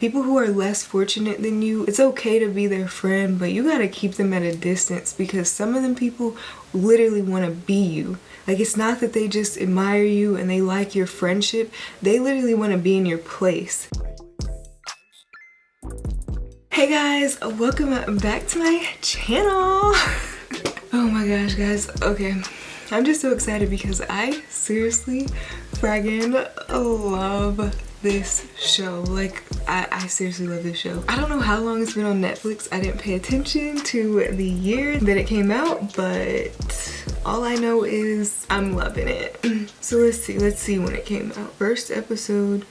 People who are less fortunate than you, it's okay to be their friend, but you gotta keep them at a distance because some of them people literally want to be you. Like, it's not that they just admire you and they like your friendship, they literally want to be in your place. Hey guys, welcome back to my channel. Oh my gosh guys, okay. I'm just so excited because I seriously friggin' love this show. Like, I seriously love this show. I don't know how long it's been on Netflix. I didn't pay attention to the year that it came out, but all I know is I'm loving it. So let's see when it came out. First episode.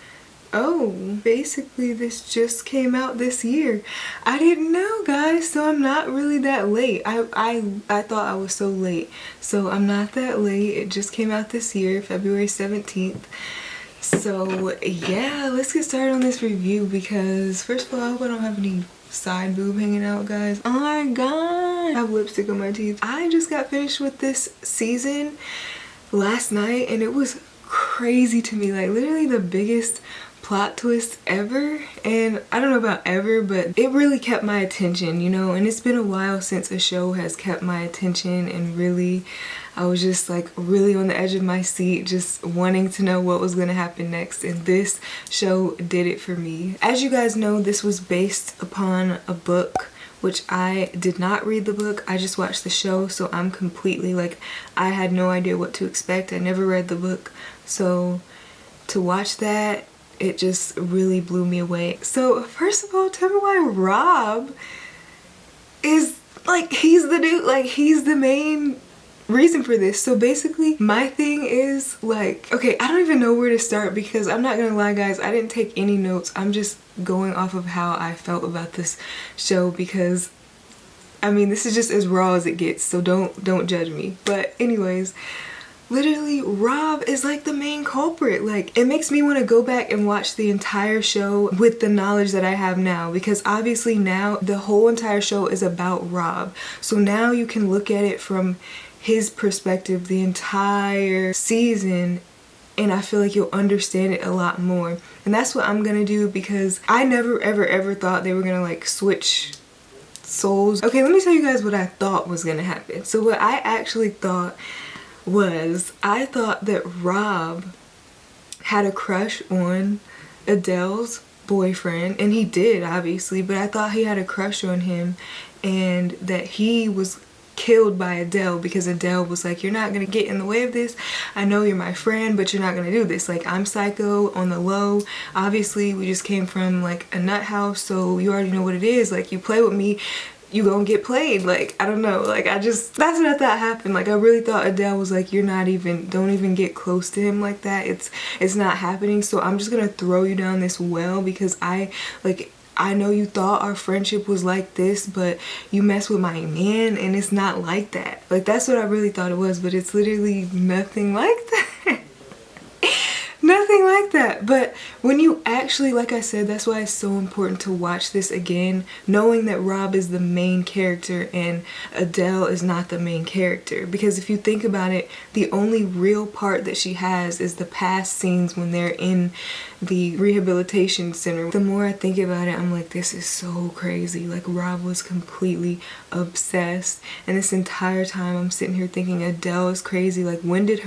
Oh, basically this just came out this year. I didn't know, guys, so I'm not really that late. I thought I was so late, so I'm not that late. It just came out this year, February 17th. So yeah, let's get started on this review because first of all, I hope I don't have any side boob hanging out, guys. Oh my god, I have lipstick on my teeth. I just got finished with this season last night and it was crazy to me. Like, literally the biggest plot twist ever, and I don't know about ever, but it really kept my attention, you know. And it's been a while since a show has kept my attention, and really I was just like really on the edge of my seat, just wanting to know what was going to happen next, and this show did it for me. As you guys know, this was based upon a book, which I did not read the book. I just watched the show, so I'm completely like, I had no idea what to expect. I never read the book, so to watch that, it just really blew me away. So first of all, tell me why Rob is like, he's the dude, like he's the main reason for this. So basically my thing is like, okay, I don't even know where to start because I'm not gonna lie guys, I didn't take any notes. I'm just going off of how I felt about this show because I mean, this is just as raw as it gets, so don't judge me. But anyways, literally Rob is like the main culprit. Like, it makes me want to go back and watch the entire show with the knowledge that I have now, because obviously now the whole entire show is about Rob, so now you can look at it from his perspective the entire season, and I feel like you'll understand it a lot more. And that's what I'm gonna do because I never ever thought they were gonna like switch souls. Okay, let me tell you guys what I thought was gonna happen. So what I actually thought was, I thought that Rob had a crush on Adele's boyfriend, and he did obviously, but I thought he had a crush on him and that he was killed by Adele because Adele was like, you're not gonna get in the way of this. I know you're my friend, but you're not gonna do this. Like, I'm psycho on the low. Obviously we just came from like a nut house, so you already know what it is. Like, you play with me, you gonna get played. Like, I don't know, like, that's what I thought happened. Like, I really thought Adele was like, you're not even, don't even get close to him like that. It's not happening, so I'm just gonna throw you down this well because I know you thought our friendship was like this, but you mess with my man and it's not like that. Like, that's what I really thought it was, but it's literally nothing like that. Nothing like that. But when you actually, like I said, that's why it's so important to watch this again, knowing that Rob is the main character and Adele is not the main character. Because if you think about it, the only real part that she has is the past scenes when they're in the rehabilitation center. The more I think about it, I'm like, this is so crazy. Like, Rob was completely obsessed, and this entire time I'm sitting here thinking Adele is crazy. Like, when did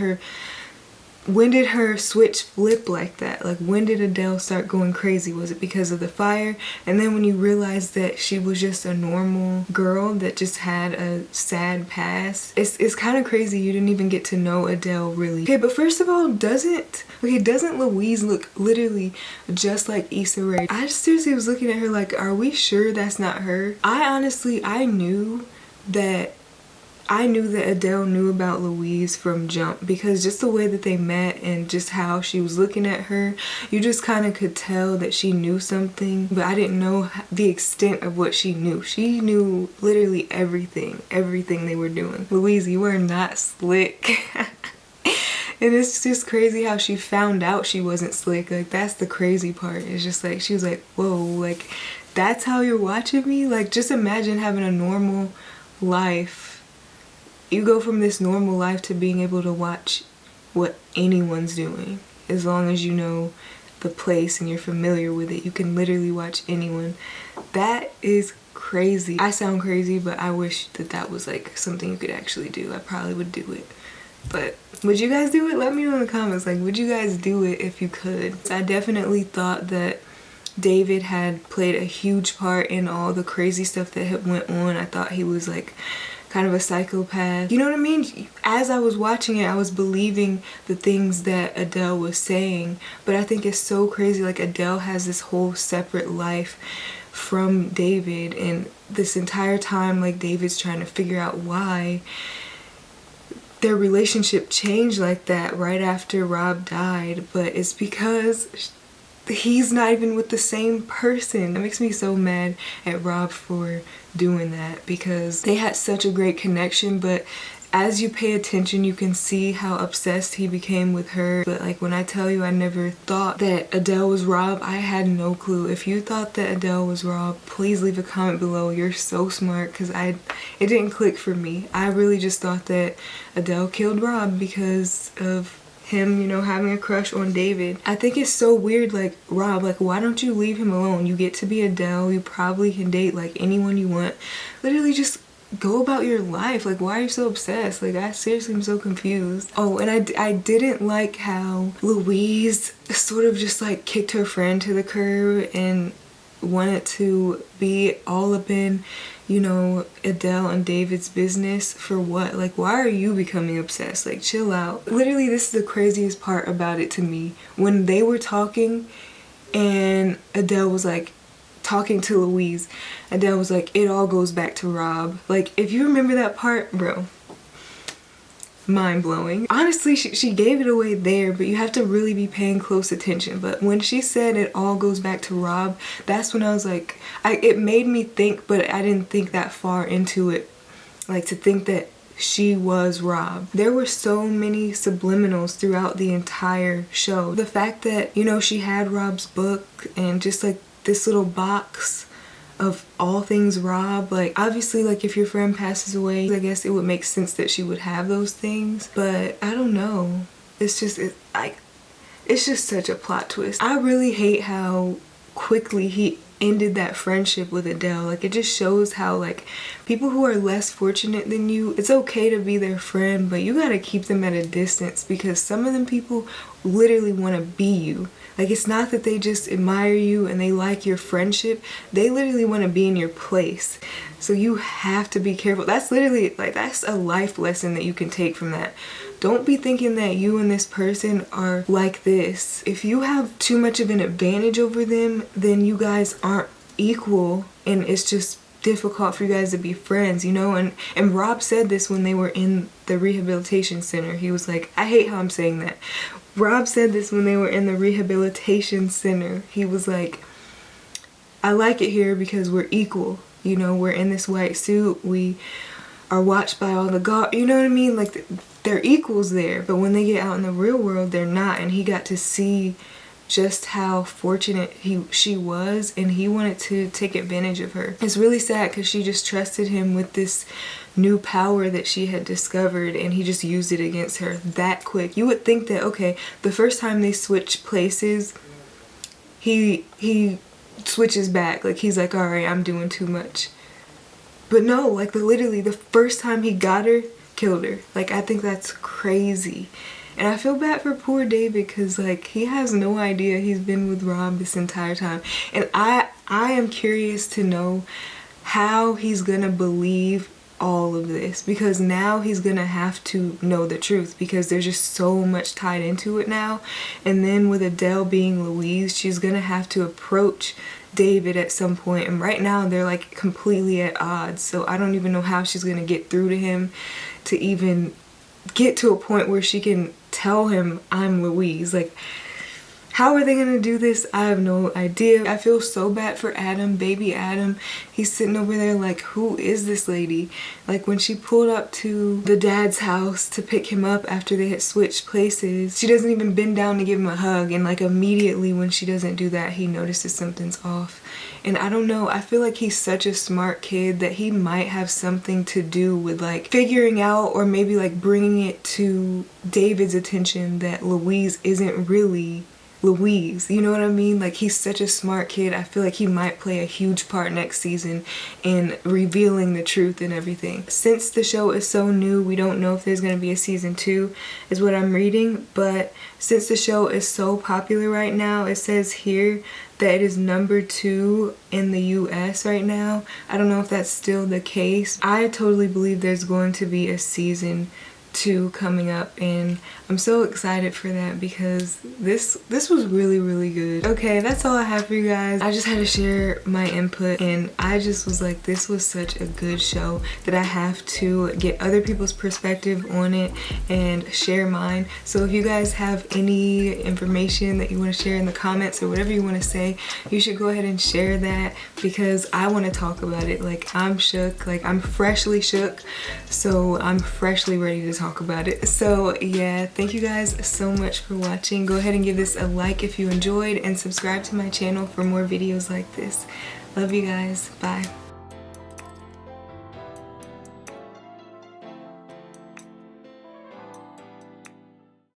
her switch flip like that? Like, when did Adele start going crazy? Was it because of the fire? And then when you realize that she was just a normal girl that just had a sad past, it's kind of crazy you didn't even get to know Adele really. Okay, but first of all, doesn't Louise look literally just like Issa Rae? I just seriously was looking at her like, are we sure that's not her? I knew that Adele knew about Louise from jump, because just the way that they met and just how she was looking at her, you just kind of could tell that she knew something, but I didn't know the extent of what she knew. She knew literally everything they were doing. Louise, you are not slick. And it's just crazy how she found out she wasn't slick. Like, that's the crazy part. It's just like, she was like, whoa, like, that's how you're watching me? Like, just imagine having a normal life. You go from this normal life to being able to watch what anyone's doing, as long as you know the place and you're familiar with it, you can literally watch anyone. That is crazy. I sound crazy, but I wish that that was like something you could actually do. I probably would do it. But would you guys do it? Let me know in the comments, like, would you guys do it if you could? So I definitely thought that David had played a huge part in all the crazy stuff that had went on. I thought he was like kind of a psychopath. You know what I mean? As I was watching it, I was believing the things that Adele was saying. But I think it's so crazy, like Adele has this whole separate life from David, and this entire time, like, David's trying to figure out why their relationship changed like that right after Rob died. But it's because he's not even with the same person. It makes me so mad at Rob for doing that, because they had such a great connection, but as you pay attention you can see how obsessed he became with her. But like, when I tell you I never thought that Adele was Rob, I had no clue. If you thought that Adele was Rob, please leave a comment below. You're so smart, because it didn't click for me. I really just thought that Adele killed Rob because of him, you know, having a crush on David. I think it's so weird, like, Rob, like, why don't you leave him alone? You get to be Adele, you probably can date like anyone you want. Literally just go about your life. Like, why are you so obsessed? Like, I seriously am so confused. Oh, and I didn't like how Louise sort of just like kicked her friend to the curb and wanted to be all up in, you know, Adele and David's business. For what? Like, why are you becoming obsessed? Like, chill out. Literally, this is the craziest part about it to me. When they were talking and Adele was like talking to Louise, Adele was like, it all goes back to Rob. Like, if you remember that part, bro, mind-blowing. Honestly, she gave it away there, but you have to really be paying close attention. But when she said it all goes back to Rob, that's when I was like, it made me think, but I didn't think that far into it, like to think that she was Rob. There were so many subliminals throughout the entire show. The fact that, you know, she had Rob's book and just like this little box of all things Rob. Like, obviously, like, if your friend passes away, I guess it would make sense that she would have those things, but I don't know. It's just, it's just such a plot twist. I really hate how quickly he ended that friendship with Adele. Like, it just shows how, like, people who are less fortunate than you, it's okay to be their friend, but you gotta keep them at a distance, because some of them people literally want to be you. Like, it's not that they just admire you and they like your friendship, they literally want to be in your place. So you have to be careful. That's literally, like, that's a life lesson that you can take from that. Don't be thinking that you and this person are like this. If you have too much of an advantage over them, then you guys aren't equal, and it's just difficult for you guys to be friends, you know? And Rob said this when they were in the rehabilitation center. He was like, I hate how I'm saying that. Rob said this when they were in the rehabilitation center. He was like, I like it here because we're equal. You know, we're in this white suit. We are watched by all the guards. You know what I mean? Like, they're equals there. But when they get out in the real world, they're not. And he got to see just how fortunate she was, and he wanted to take advantage of her. It's really sad because she just trusted him with this new power that she had discovered, and he just used it against her that quick. You would think that, okay, the first time they switch places, he switches back. Like, he's like, all right, I'm doing too much. But no, like, literally the first time he got her, killed her. Like, I think that's crazy. And I feel bad for poor David, because, like, he has no idea he's been with Rob this entire time. And I am curious to know how he's gonna believe all of this, because now he's gonna have to know the truth, because there's just so much tied into it now. And then with Adele being Louise, she's gonna have to approach David at some point, and right now they're like completely at odds. So I don't even know how she's gonna get through to him to even get to a point where she can tell him, I'm Louise. Like, how are they gonna do this? I have no idea. I feel so bad for Adam, baby Adam. He's sitting over there like, who is this lady? Like, when she pulled up to the dad's house to pick him up after they had switched places, she doesn't even bend down to give him a hug, and like immediately when she doesn't do that, he notices something's off. And I don't know, I feel like he's such a smart kid that he might have something to do with like figuring out, or maybe like bringing it to David's attention that Louise isn't really Louise, you know what I mean? Like, he's such a smart kid. I feel like he might play a huge part next season in revealing the truth and everything. Since the show is so new, we don't know if there's going to be a season 2 is what I'm reading, but since the show is so popular right now, it says here that it is #2 in the US right now. I don't know if that's still the case. I totally believe there's going to be a season 2 coming up, and I'm so excited for that because this was really good. Okay, that's all I have for you guys. I just had to share my input, and I just was like, this was such a good show that I have to get other people's perspective on it and share mine. So if you guys have any information that you want to share in the comments or whatever you want to say, you should go ahead and share that because I want to talk about it. Like, I'm shook, like I'm freshly shook, so I'm freshly ready to talk about it. So yeah, thank you guys so much for watching. Go ahead and give this a like if you enjoyed, and subscribe to my channel for more videos like this. Love you guys. Bye.